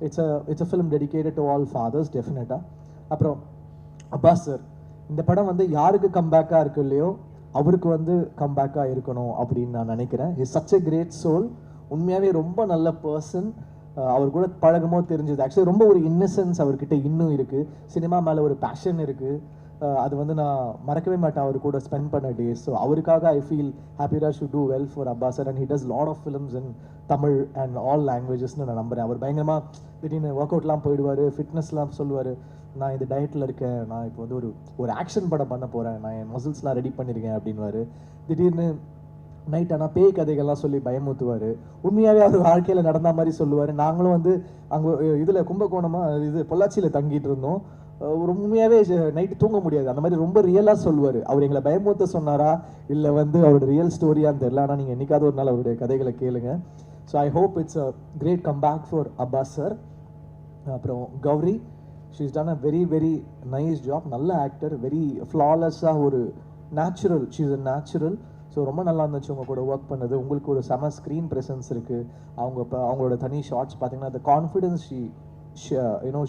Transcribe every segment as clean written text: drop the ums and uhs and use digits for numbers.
It's a film dedicated to all fathers டெஃபினட்டாக. அப்புறம் Abbas sir, இந்த படம் வந்து யாருக்கு கம்பேக்காக இருக்கு இல்லையோ அவருக்கு வந்து கம்பேக்காக இருக்கணும் அப்படின்னு நான் நினைக்கிறேன். Is such a great soul. உண்மையாகவே ரொம்ப நல்ல பர்சன். அவர் கூட பழகமோ தெரிஞ்சது ஆக்சுவலி ரொம்ப ஒரு இன்னசென்ஸ் அவர்கிட்ட இன்னும் இருக்குது. சினிமா மேலே ஒரு பேஷன் இருக்குது. அது வந்து நான் மறக்கவே மாட்டேன் அவர் கூட ஸ்பெண்ட் பண்ண டேஸ். ஸோ அவருக்காக I feel ஹாப்பிராஜ் should do well for Abbas sir. And he does lot of films in Tamil and all லாங்குவேஜஸ்னு நான் நம்புகிறேன். அவர் பயங்கரமாக திடீர்னு ஒர்க் அவுட்லாம் போயிடுவார், ஃபிட்னஸ்லாம் சொல்லுவார். நான் இந்த டயட்டில் இருக்கேன், நான் இப்போ வந்து ஒரு ஆக்ஷன் படம் பண்ண போகிறேன், நான் என் மசில்ஸ்லாம் ரெடி பண்ணியிருக்கேன் அப்படின்வாரு. திடீர்னு நைட் ஆனால் பேய் கதைகள்லாம் சொல்லி பயமுத்துவார். உண்மையாகவே அவர் வாழ்க்கையில் நடந்த மாதிரி சொல்லுவார். நாங்களும் வந்து அங்கே இதில் கும்பகோணமாக இது பொள்ளாச்சியில் தங்கிட்டு இருந்தோம். உண்மையாகவே நைட்டு தூங்க முடியாது, அந்த மாதிரி ரொம்ப ரியலாக சொல்லுவார். அவர் எங்களை பயமுத்த சொன்னாரா இல்லை வந்து அவரோட ரியல் ஸ்டோரியான்னு தெரியல. ஆனால் நீங்கள் என்றைக்காவது ஒரு நாள் அவருடைய கதைகளை கேளுங்க. So I hope it's a great comeback for Abbas sir. அப்புறம் Gowri, she is done a very very nice job. நல்ல ஆக்டர், வெரி ஃப்ளாலெஸ்ஸாக ஒரு natural, she is a natural. So ரொம்ப நல்லா இருந்துச்சு உங்கள் கூட ஒர்க் பண்ணது. உங்களுக்கு ஒரு செம ஸ்க்ரீன் ப்ரெசன்ஸ் இருக்குது. அவங்களோட தனி ஷார்ட்ஸ் பார்த்தீங்கன்னா the confidence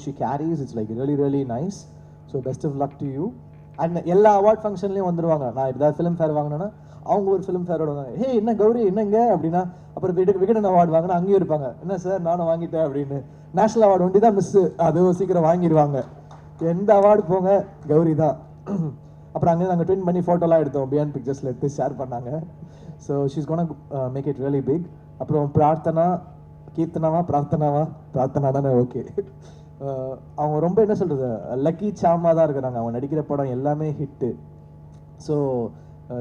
she carries, it's like really really nice. So best of luck to you. And எல்லா அவார்ட் ஃபங்க்ஷன்லேயும் வந்துடுவாங்க. நான் ஏதாவது ஃபிலிம் ஃபேர் வாங்கினேன்னா அவங்க ஒரு ஃபிலிம் ஃபேரோட வாங்க, ஹே என்ன கௌரி என்னங்க அப்படின்னா, அப்புறம் விகடன் அவார்டு வாங்கினா அங்கேயும் இருப்பாங்க, என்ன சார் நானும் வாங்கிட்டேன் அப்படின்னு. நேஷனல் அவார்டு ஒண்டி தான் மிஸ்ஸு, அதுவும் சீக்கிரம் வாங்கிடுவாங்க. எந்த அவார்டு போங்க கௌரி தான். அப்புறம் அங்கே நாங்கள் ட்வின் பண்ணி ஃபோட்டோலாம் எடுத்தோம், பியாண்ட் பிக்சர்ஸில் எடுத்து ஷேர் பண்ணாங்க. So she's gonna make it really big. அப்புறம் பிரார்த்தனா தானே, ஓகே. அவங்க ரொம்ப என்ன சொல்கிறது, லக்கி சாமாக தான் இருக்கிறாங்க. அவங்க நடிக்கிற படம் எல்லாமே ஹிட்டு. ஸோ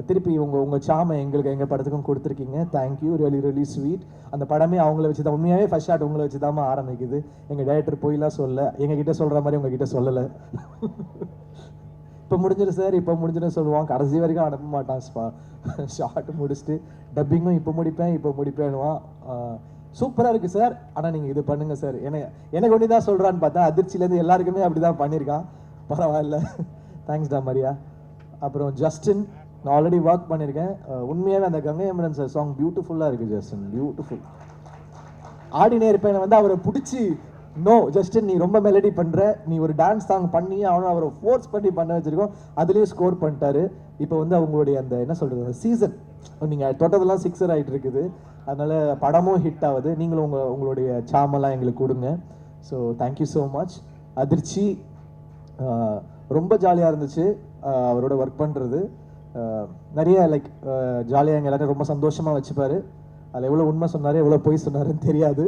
திருப்பி உங்கள் சாமை எங்கள் படத்துக்கும் கொடுத்துருக்கீங்க. Thank you, really really sweet. அந்த படமே அவங்கள வச்சு தான், உண்மையாகவே ஃபர்ஸ்ட் ஷாட் உங்களை வச்சு தான் ஆரம்பிக்குது. எங்கள் டைரக்டர் போயெல்லாம் சொல்ல, எங்ககிட்ட சொல்கிற மாதிரி உங்ககிட்ட சொல்லலை. இப்போ முடிஞ்சிடும் சார், இப்போ முடிஞ்சிடும் சொல்லுவான், கடைசி வரைக்கும் அனுப்ப மாட்டான். ஷார்ட் முடிச்சுட்டு டப்பிங்கும் இப்போ முடிப்பேன்னுவான். சூப்பராக இருக்குது சார், ஆனால் நீங்கள் இது பண்ணுங்கள் சார், எனக்கு ஒன்று தான் சொல்கிறான்னு பார்த்தா அதிர்ச்சியிலேருந்து எல்லாருக்குமே அப்படி தான் பண்ணியிருக்கான். பரவாயில்ல, தேங்க்ஸ் டா மரியா. அப்புறம் ஜஸ்டின், நான் ஆல்ரெடி ஒர்க் பண்ணியிருக்கேன். உண்மையாகவே அந்த கங்கை அமரன் சார் சாங் பியூட்டிஃபுல்லாக இருக்குது ஜஸ்டின், பியூட்டிஃபுல். ஆடினே இருப்பேன் வந்து அவரை பிடிச்சி, நோ ஜஸ்டின் நீ ரொம்ப மெலடி பண்ணுற, நீ ஒரு டான்ஸ் சாங் பண்ணி அவரை ஃபோர்ஸ் பண்ணி பண்ண வச்சுருக்கோம். அதுலேயும் ஸ்கோர் பண்ணிட்டாரு. இப்போ வந்து அவங்களுடைய அந்த என்ன சொல்கிறது சீசன், நீங்கள் தொட்டதெல்லாம் 6 ஆகிட்டு இருக்குது. அதனால் படமும் ஹிட் ஆகுது. நீங்களும் உங்களுடைய சாமெல்லாம் எங்களுக்கு கொடுங்க. So thank you so much. அதிர்ச்சி, ரொம்ப ஜாலியாக இருந்துச்சு அவரோட ஒர்க் பண்ணுறது. நிறைய லைக் ஜாலியாக எங்கள் எல்லாரும் ரொம்ப சந்தோஷமாக வச்சுப்பார். அதில் எவ்வளோ உண்மை சொன்னார் எவ்வளோ பொய் சொன்னாருன்னு தெரியாது.